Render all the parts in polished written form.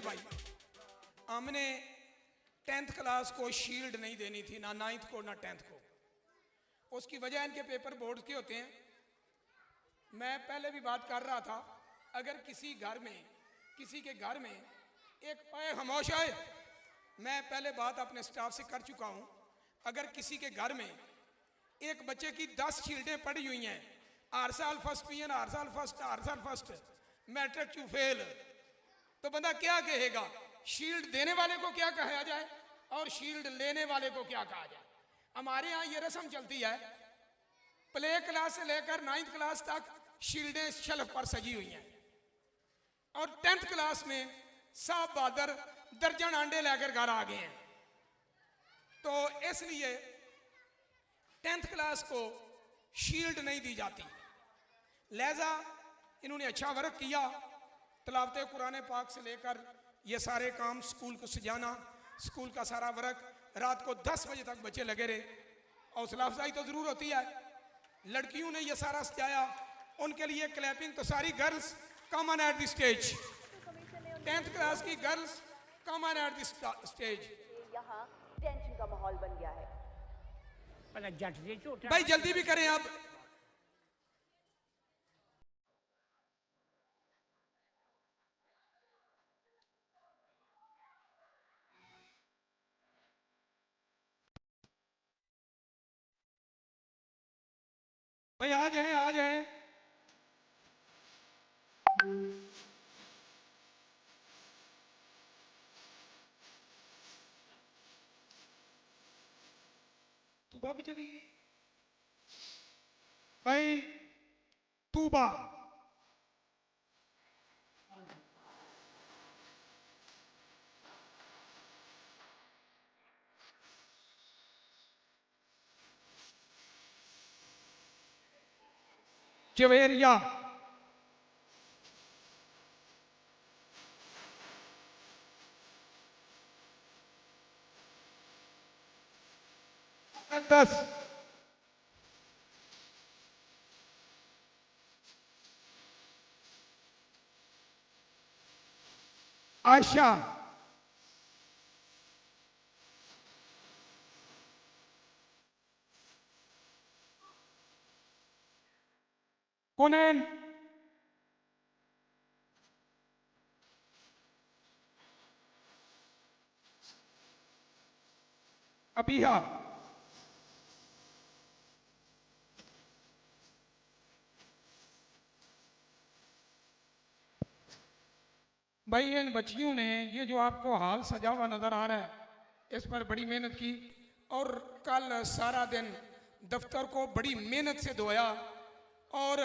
जयंत भाई, हमने 10th class को शील्ड नहीं देनी थी, ना 9th को ना 10th को। उसकी वजह इनके पेपर बोर्ड के होते हैं। मैं पहले भी बात कर रहा था, अगर किसी घर में, किसी के घर में एक ओए खामोश है, मैं पहले बात अपने स्टाफ से कर चुका हूं, अगर किसी के घर में एक बच्चे की 10 शील्डें पड़ी हुई हैं, हर साल फर्स्ट डिवीजन, हर साल फर्स्ट, हर साल फर्स्ट, मैट्रिक टू फेल, तो बंदा क्या कहेगा? शील्ड देने वाले को क्या कहा जाए और शील्ड लेने वाले को क्या कहा जाए? हमारे यहाँ ये रस्म चलती है, प्ले क्लास से लेकर 9th क्लास तक शील्डें शेल्फ पर सजी हुई हैं, और 10th क्लास में साहब बहादुर दर्जन अंडे लेकर घर आ गए हैं। तो इसलिए 10th क्लास को शील्ड नहीं दी जाती। लिहाजा इन्होंने अच्छा वर्क किया, तिलावत कुरान पाक से लेकर ये सारे काम, स्कूल को सजाना, स्कूल का सारा वर्क, रात को 10 बजे तक बच्चे लगे रहे। हौसला अफजाई तो जरूर होती है। लड़कियों ने ये सारा सजाया, उनके लिए क्लैपिंग। तो सारी girls come on at the stage, 10th class की girls come on at the stage. यहाँ टेंशन का माहौल बन गया है। भाई जल्दी भी करें अब। भाई आ जाए, आ जाए। तूबा भी चली गई भाई, तूबा। जवेरिया, मुकद्दस, आयशा, कुनैन, अबिया, भाई इन बच्चियों ने ये जो आपको हाल सजा हुआ नजर आ रहा है, इस पर बड़ी मेहनत की, और कल सारा दिन दफ्तर को बड़ी मेहनत से धोया, और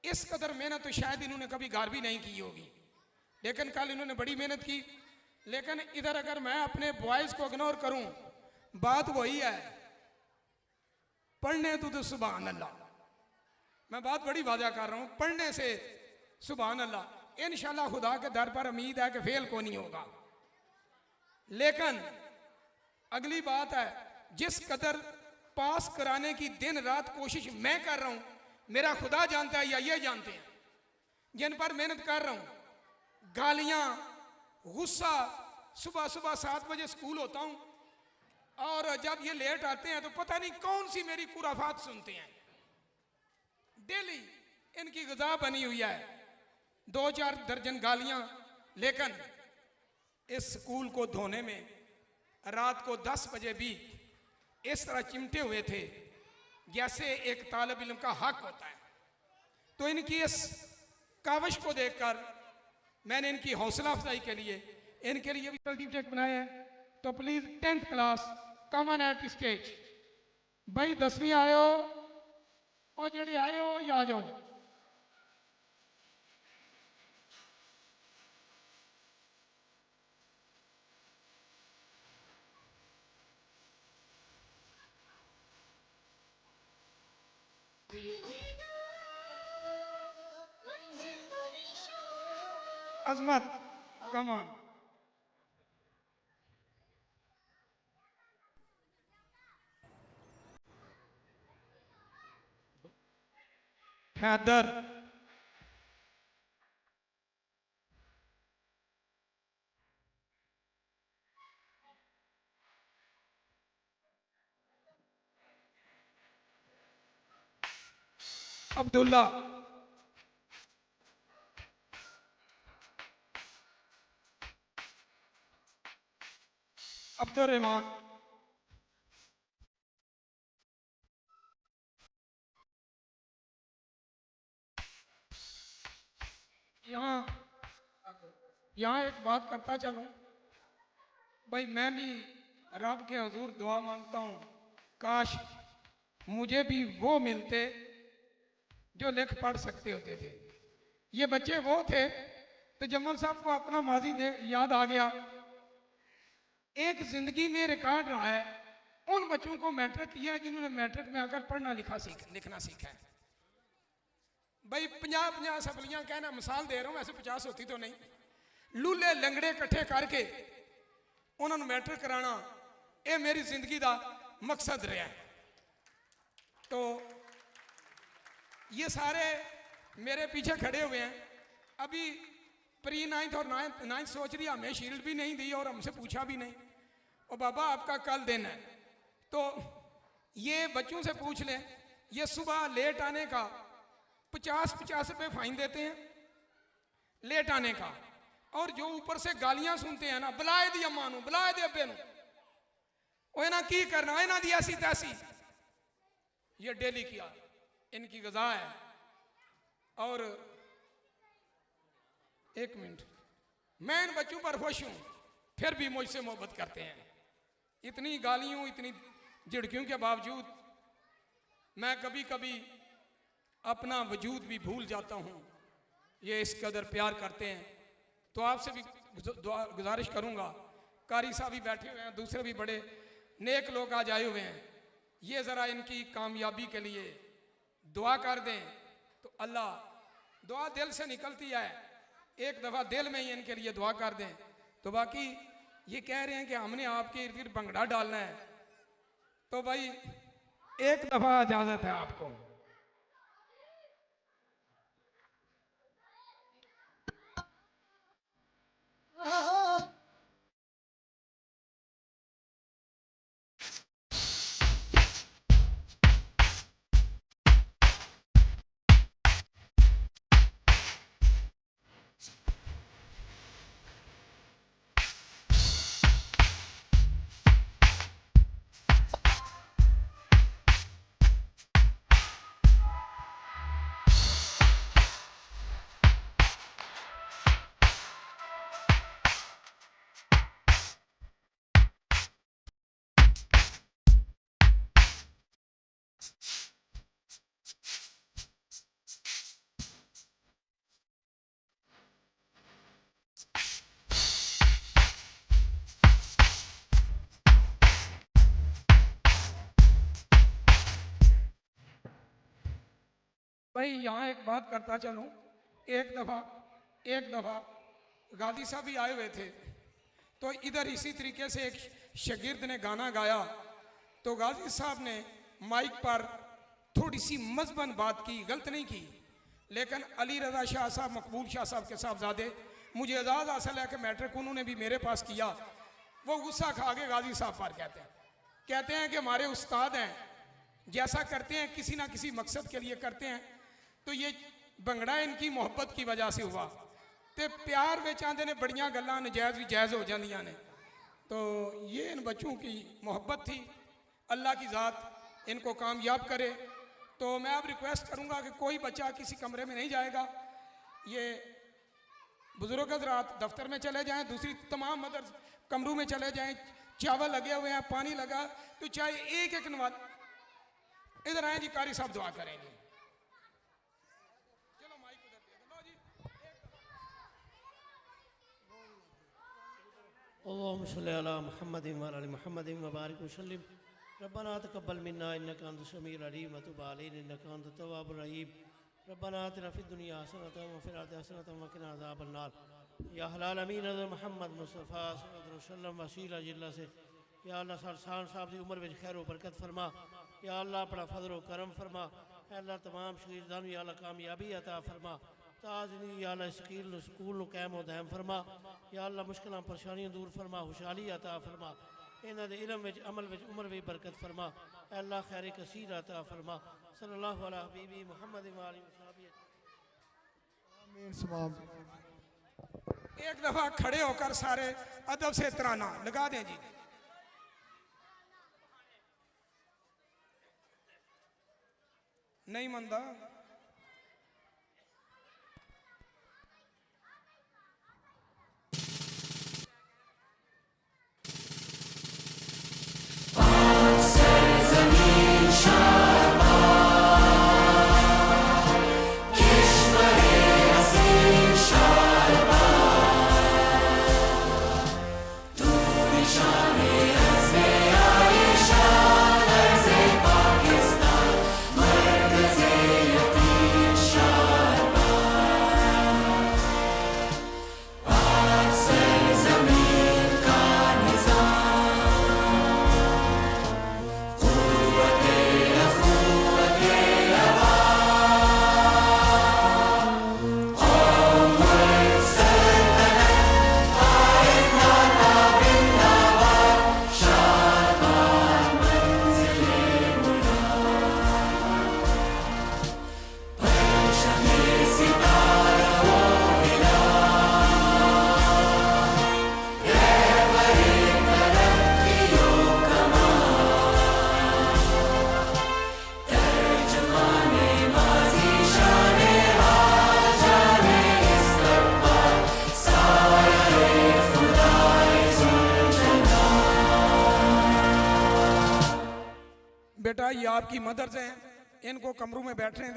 इस कदर मेहनत तो शायद इन्होंने कभी घर भी नहीं की होगी, लेकिन कल इन्होंने बड़ी मेहनत की। लेकिन इधर अगर मैं अपने बॉयज को इग्नोर करूं, बात वही है, पढ़ने तो सुभान अल्लाह, मैं बात बड़ी वाजा कर रहा हूं, पढ़ने से सुभान अल्लाह, इंशाल्लाह खुदा के दर पर उम्मीद है कि फेल को नहीं होगा। लेकिन अगली बात है, जिस कदर पास कराने की दिन रात कोशिश मैं कर रहा हूं, मेरा खुदा जानता है या ये जानते हैं, जिन पर मेहनत कर रहा हूं, गालियां, गुस्सा, सुबह सुबह 7 बजे स्कूल होता हूं, और जब ये लेट आते हैं तो पता नहीं कौन सी मेरी खुराफात सुनते हैं। डेली इनकी ग़िज़ा बनी हुई है 2-4 दर्जन गालियां। लेकिन इस स्कूल को धोने में रात को 10 बजे भी इस तरह चिमटे हुए थे जैसे एक तालिब इल्म का हक होता है। तो इनकी इस काविश को देखकर मैंने इनकी हौसला अफजाई के लिए इनके लिए भी सर्टिफिकेट बनाया है। तो please 10th class come on at stage. भाई 10वीं आयो और जेडे आए हो या आ जाओ। अजमत, कम ऑन। हैदर, अब्दुल्ला, अब्दुल रहमान, यहाँ यहाँ एक बात करता चलूं भाई, मैं भी रब के हुजूर दुआ मांगता हूँ, काश मुझे भी वो मिलते जो लिख पढ़ सकते होते थे। ये बच्चे वो थे, तो जमल साहब को अपना माजी याद आ गया। एक जिंदगी में रिकॉर्ड रहा है उन बच्चों को मैट्रिक किया है जिन्होंने मैट्रिक में आकर पढ़ना लिखना सीखा है। भाई 50-50 सफलियां कहना मिसाल दे रहा हूं, वैसे 50 होती तो नहीं। लूले लंगड़े इकट्ठे करके उन्होंने मैट्रिक कराना, ये मेरी जिंदगी का मकसद रहा है। तो ये सारे मेरे पीछे खड़े हुए हैं। अभी प्री 9th और 9th सोच रही, हमें शील्ड भी नहीं दी और हमसे पूछा भी नहीं। और बाबा आपका कल दिन है, तो ये बच्चों से पूछ लें। ये सुबह लेट आने का 50-50 रुपये फाइन देते हैं लेट आने का, और जो ऊपर से गालियां सुनते हैं ना, बुलाए दी अम्मा नू, बुलाए दे अब्बे नू, ना की करना इन्हों दी ऐसी तैसी। ये डेली किया इनकी गजा है। और एक मिनट, मैं इन बच्चों पर खुश हूं, फिर भी मुझसे मोहब्बत करते हैं। इतनी गालियों, इतनी झिड़कियों के बावजूद मैं कभी कभी अपना वजूद भी भूल जाता हूं। ये इस कदर प्यार करते हैं। तो आपसे भी गुजारिश करूंगा, कारी साहब भी बैठे हुए हैं, दूसरे भी बड़े नेक लोग आज आए हुए हैं, ये ज़रा इनकी कामयाबी के लिए दुआ कर दें। तो अल्लाह, दुआ दिल से निकलती है, एक दफ़ा दिल में ही इनके लिए दुआ कर दें। तो बाकी ये कह रहे हैं कि हमने आपके इर्द गिर्द भंगड़ा डालना है, तो भाई एक दफ़ा इजाज़त है आपको। भाई यहाँ एक बात करता चलूँ, एक दफ़ा गाजी साहब भी आए हुए थे, तो इधर इसी तरीके से एक शागिर्द ने गाना गाया, तो गाजी साहब ने माइक पर थोड़ी सी मजबन बात की, गलत नहीं की, लेकिन अली रजा शाह साहब, मकबूल शाह साहब के साहबजादे, मुझे एजाज़ हासिल है कि मैट्रिक उन्होंने भी मेरे पास किया। वो गुस्सा खा के गाजी साहब पर कहते हैं कि हमारे उस्ताद हैं, जैसा करते हैं किसी ना किसी मकसद के लिए करते हैं। तो ये भंगड़ा इनकी मोहब्बत की वजह से हुआ। तो प्यार विच आंदे ने बड़ियां गल्लां नजायज़ भी जायज़ हो जांदियां ने। तो ये इन बच्चों की मोहब्बत थी, अल्लाह की ज़ात इनको कामयाब करे। तो मैं अब रिक्वेस्ट करूंगा कि कोई बच्चा किसी कमरे में नहीं जाएगा, ये बुजुर्ग हज़रात दफ्तर में चले जाएं, दूसरी तमाम मदर कमरों में चले जाएं। चावल लगे हुए हैं, पानी लगा, तो चाहे एक नवाज इधर आए जी, कारी साहब दुआ करेंगे। चलो माइक उधर दे दो जी। अल्लाहुम्मा सल्लि अला मुहम्मदिन व अला मुहम्मदिन व बारिक वसल्लिम। रब्बना तक़ब्बल मिन्ना इन्नका अंतस समीउल अलीम व तुब अलैना इन्नका अंतत तव्वाबुर रहीम। रब्बना आतिना फिद दुनिया हसनतन व फिल आखिरति हसनतन व क़िना अज़ाबन नार। या हलाल अमीन हज़रत मोहम्मद मुस्तफ़ा सल्लल्लाहु अलैहि वसल्लम वसीला जिल्ला से या अल्लाह सरसान साहब की उम्र में खैर व बरकत फरमा। या अल्लाह अपना फजल व करम फरमा। अल्लाह तमाम शहीदान या अल्लाह कामयाबी अता फरमा। ताज़नी या अल्लाह स्कूल कायम व दायम फरमा। या अल्लाह मुश्किलां परेशानियां दूर फरमा, खुशहाली अता फरमा। इन्हां दे इल्म विच अमल विच उम्र भी बरकत फरमा। अल्लाह खैर कसीर अता फरमा। सल्लल्लाहु अलैहि हबीबी मुहम्मद व आलिहि वसहबी। आमीन सवाब। एक दफा खड़े होकर सारे अदब से तराना लगा दें जी। नहीं मंदा बेटा ये आपकी मदर्स हैं, इनको कमरों में बैठने